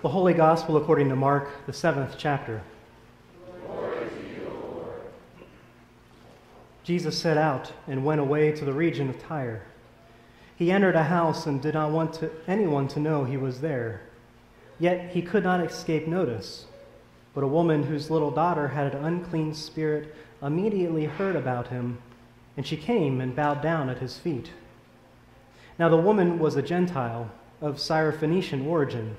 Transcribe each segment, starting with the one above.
The Holy Gospel according to Mark, the 7th chapter. Glory to you, Lord. Jesus set out and went away to the region of Tyre. He entered a house and did not want anyone to know he was there. Yet he could not escape notice. But a woman whose little daughter had an unclean spirit immediately heard about him, and she came and bowed down at his feet. Now the woman was a Gentile of Syrophoenician origin.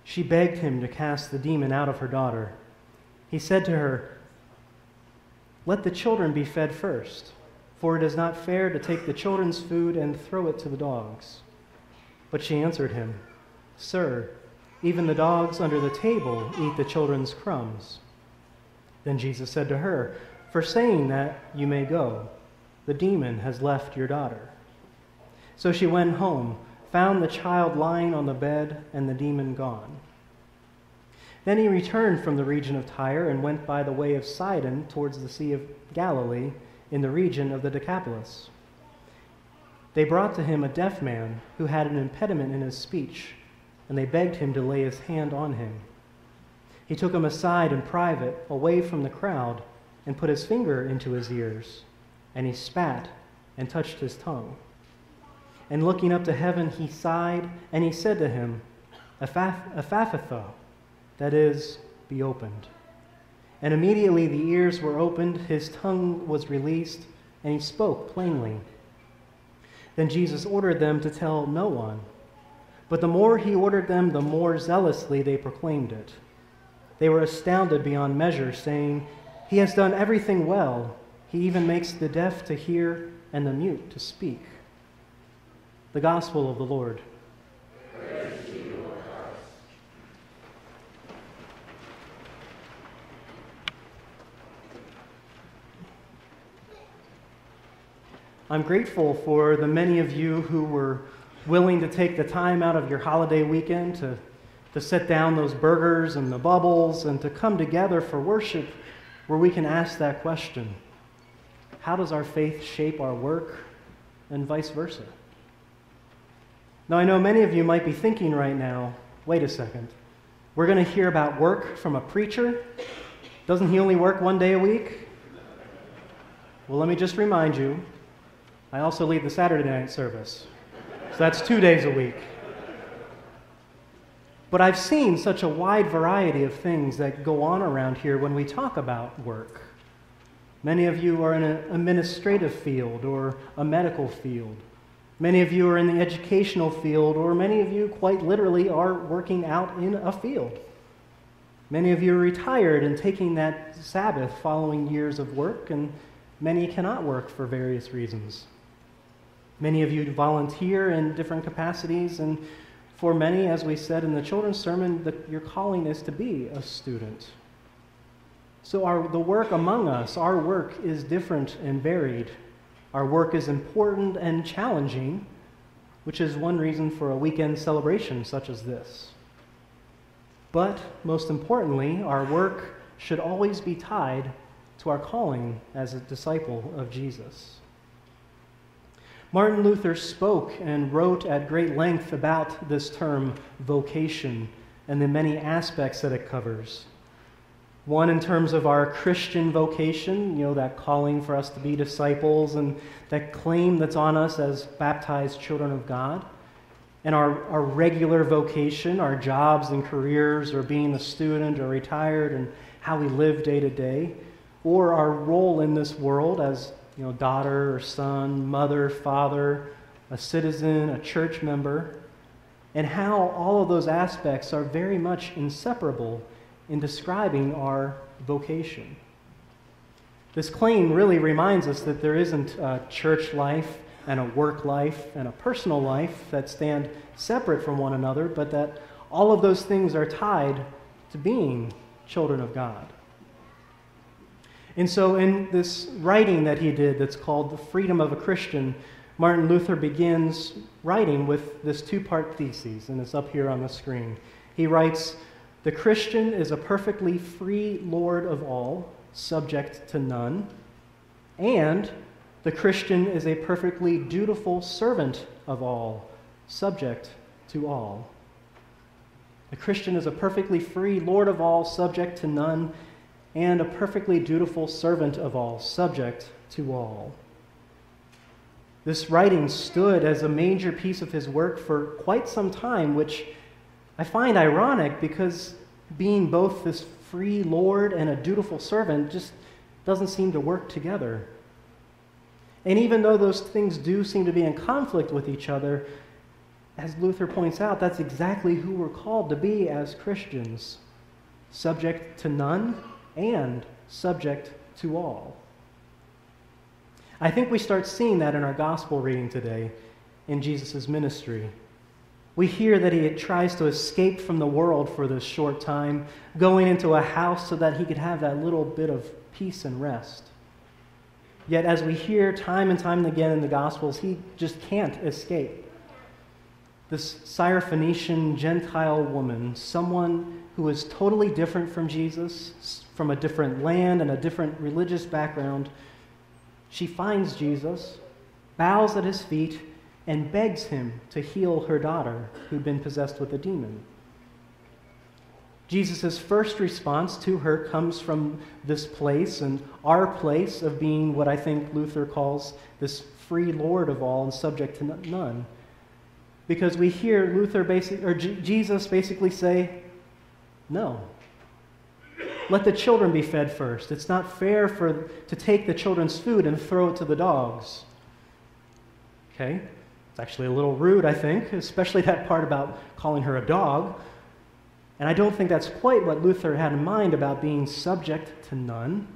She begged him to cast the demon out of her daughter. He said to her, "Let the children be fed first, for it is not fair to take the children's food and throw it to the dogs." But she answered him, "Sir, even the dogs under the table eat the children's crumbs." Then Jesus said to her, "For saying that, you may go. The demon has left your daughter." So she went home, found the child lying on the bed, and the demon gone. Then he returned from the region of Tyre and went by the way of Sidon towards the Sea of Galilee in the region of the Decapolis. They brought to him a deaf man who had an impediment in his speech, and they begged him to lay his hand on him. He took him aside in private, away from the crowd, and put his finger into his ears, and he spat and touched his tongue. And looking up to heaven, he sighed, and he said to him, "Ephphatha," that is, be opened. And immediately the ears were opened, his tongue was released, and he spoke plainly. Then Jesus ordered them to tell no one. But the more he ordered them, the more zealously they proclaimed it. They were astounded beyond measure, saying, "He has done everything well. He even makes the deaf to hear and the mute to speak." The Gospel of the Lord. Praise to you, Lord Christ. I'm grateful for the many of you who were willing to take the time out of your holiday weekend to set down those burgers and the bubbles and to come together for worship where we can ask that question: how does our faith shape our work, and vice versa? Now, I know many of you might be thinking right now, wait a second, we're going to hear about work from a preacher? Doesn't he only work one day a week? Well, let me just remind you, I also lead the Saturday night service. So that's 2 days a week. But I've seen such a wide variety of things that go on around here when we talk about work. Many of you are in an administrative field or a medical field. Many of you are in the educational field, or many of you quite literally are working out in a field. Many of you are retired and taking that Sabbath following years of work, and many cannot work for various reasons. Many of you volunteer in different capacities, and for many, as we said in the children's sermon, your calling is to be a student. So the work among us, our work is different and varied. Our work is important and challenging, which is one reason for a weekend celebration such as this. But most importantly, our work should always be tied to our calling as a disciple of Jesus. Martin Luther spoke and wrote at great length about this term vocation and the many aspects that it covers. One, in terms of our Christian vocation, that calling for us to be disciples and that claim that's on us as baptized children of God. And our regular vocation, our jobs and careers, or being a student or retired, and how we live day to day. Or our role in this world as daughter or son, mother, father, a citizen, a church member. And how all of those aspects are very much inseparable in describing our vocation. This claim really reminds us that there isn't a church life and a work life and a personal life that stand separate from one another, but that all of those things are tied to being children of God. And so in this writing that he did that's called The Freedom of a Christian, Martin Luther begins writing with this two-part thesis, and it's up here on the screen. He writes, "The Christian is a perfectly free Lord of all, subject to none, and the Christian is a perfectly dutiful servant of all, subject to all." A Christian is a perfectly free Lord of all, subject to none, and a perfectly dutiful servant of all, subject to all. This writing stood as a major piece of his work for quite some time, which I find ironic because being both this free Lord and a dutiful servant just doesn't seem to work together. And even though those things do seem to be in conflict with each other, as Luther points out, that's exactly who we're called to be as Christians, subject to none and subject to all. I think we start seeing that in our gospel reading today in Jesus' ministry. We hear that he tries to escape from the world for this short time, going into a house so that he could have that little bit of peace and rest. Yet as we hear time and time again in the Gospels, he just can't escape. This Syrophoenician Gentile woman, someone who is totally different from Jesus, from a different land and a different religious background, she finds Jesus, bows at his feet, and begs him to heal her daughter who'd been possessed with a demon. Jesus' first response to her comes from this place and our place of being what I think Luther calls this free Lord of all and subject to none. Because we hear Jesus basically say, no. Let the children be fed first. It's not fair to take the children's food and throw it to the dogs. Okay? It's actually a little rude, I think, especially that part about calling her a dog. And I don't think that's quite what Luther had in mind about being subject to none.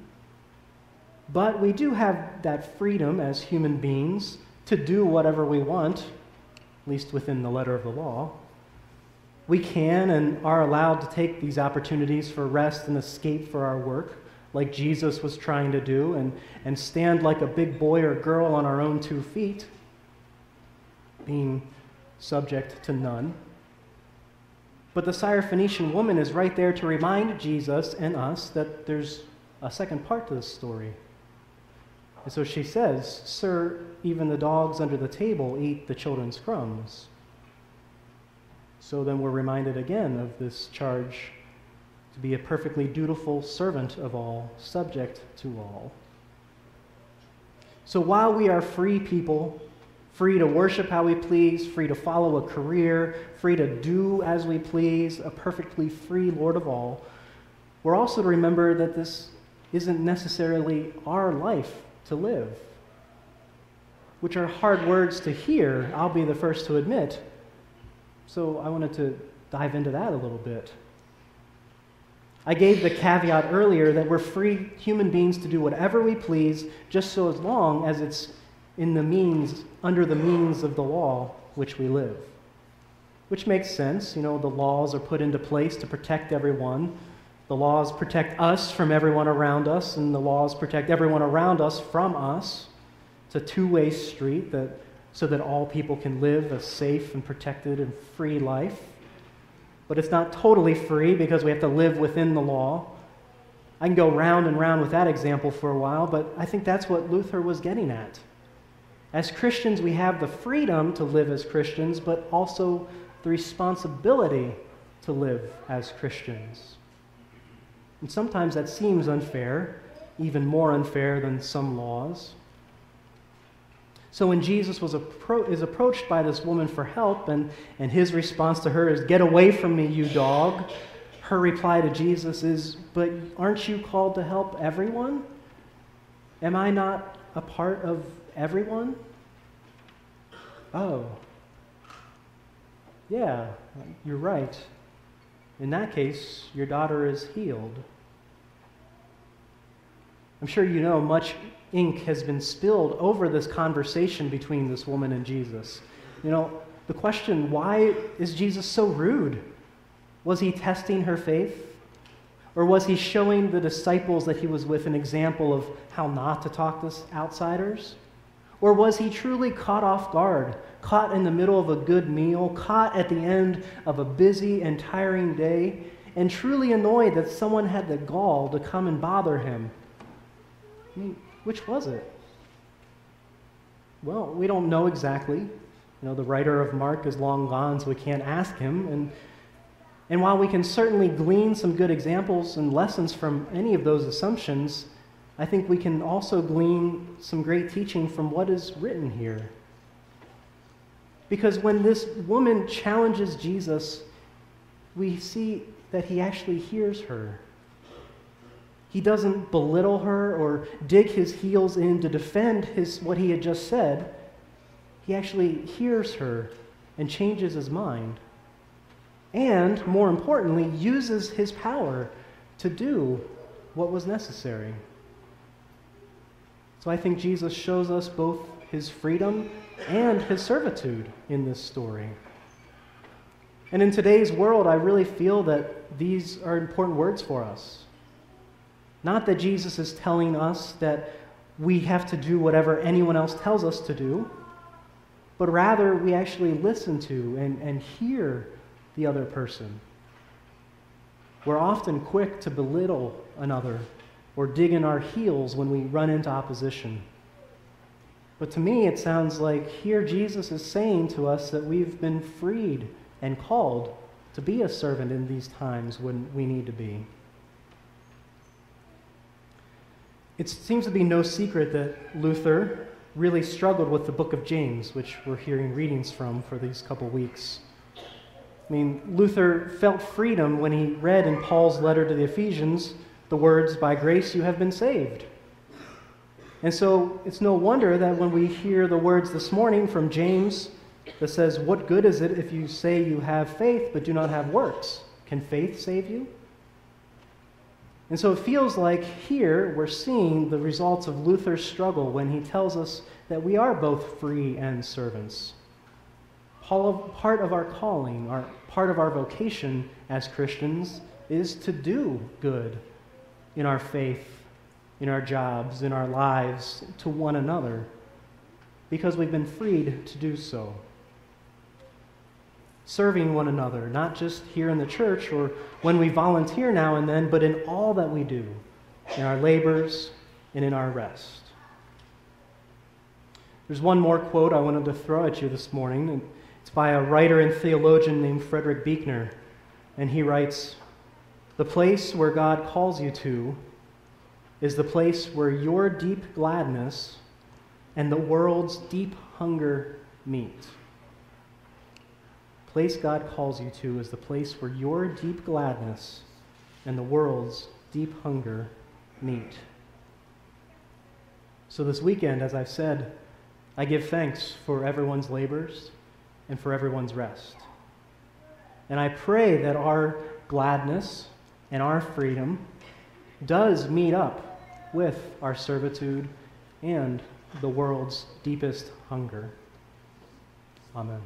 But we do have that freedom as human beings to do whatever we want, at least within the letter of the law. We can and are allowed to take these opportunities for rest and escape for our work, like Jesus was trying to do, and stand like a big boy or girl on our own 2 feet, being subject to none. But the Syrophoenician woman is right there to remind Jesus and us that there's a second part to this story. And so she says, "Sir, even the dogs under the table eat the children's crumbs." So then we're reminded again of this charge to be a perfectly dutiful servant of all, subject to all. So while we are free people, free to worship how we please, free to follow a career, free to do as we please, a perfectly free Lord of all, we're also to remember that this isn't necessarily our life to live, which are hard words to hear, I'll be the first to admit. So I wanted to dive into that a little bit. I gave the caveat earlier that we're free human beings to do whatever we please, just so as long as it's in the means, under the means of the law which we live. Which makes sense. The laws are put into place to protect everyone. The laws protect us from everyone around us, and the laws protect everyone around us from us. It's a two-way street so that all people can live a safe and protected and free life. But it's not totally free because we have to live within the law. I can go round and round with that example for a while, but I think that's what Luther was getting at. As Christians, we have the freedom to live as Christians, but also the responsibility to live as Christians. And sometimes that seems unfair, even more unfair than some laws. So when Jesus is approached by this woman for help, and his response to her is, "Get away from me, you dog," her reply to Jesus is, "But aren't you called to help everyone? Am I not a part of everyone?" Oh, yeah, you're right. In that case, your daughter is healed. I'm sure you know much ink has been spilled over this conversation between this woman and Jesus. The question, why is Jesus so rude? Was he testing her faith? Or was he showing the disciples that he was with an example of how not to talk to outsiders? Or was he truly caught off guard, caught in the middle of a good meal, caught at the end of a busy and tiring day, and truly annoyed that someone had the gall to come and bother him? Which was it? Well, we don't know exactly. The writer of Mark is long gone, so we can't ask him. And while we can certainly glean some good examples and lessons from any of those assumptions, I think we can also glean some great teaching from what is written here. Because when this woman challenges Jesus, we see that he actually hears her. He doesn't belittle her or dig his heels in to defend what he had just said. He actually hears her and changes his mind. And, more importantly, uses his power to do what was necessary. So I think Jesus shows us both his freedom and his servitude in this story. And in today's world, I really feel that these are important words for us. Not that Jesus is telling us that we have to do whatever anyone else tells us to do, but rather we actually listen to and hear the other person. We're often quick to belittle another or dig in our heels when we run into opposition. But to me, it sounds like here Jesus is saying to us that we've been freed and called to be a servant in these times when we need to be. It seems to be no secret that Luther really struggled with the book of James, which we're hearing readings from for these couple weeks. I mean, Luther felt freedom when he read in Paul's letter to the Ephesians the words, "By grace you have been saved." And so it's no wonder that when we hear the words this morning from James that says, "What good is it if you say you have faith but do not have works? Can faith save you?" And so it feels like here we're seeing the results of Luther's struggle when he tells us that we are both free and servants. Part of our calling, part of our vocation as Christians is to do good in our faith, in our jobs, in our lives, to one another, because we've been freed to do so. Serving one another, not just here in the church or when we volunteer now and then, but in all that we do, in our labors and in our rest. There's one more quote I wanted to throw at you this morning, and it's by a writer and theologian named Frederick Buechner, and he writes, "The place where God calls you to is the place where your deep gladness and the world's deep hunger meet." The place God calls you to is the place where your deep gladness and the world's deep hunger meet. So this weekend, as I've said, I give thanks for everyone's labors and for everyone's rest. And I pray that our gladness and our freedom does meet up with our servitude and the world's deepest hunger. Amen.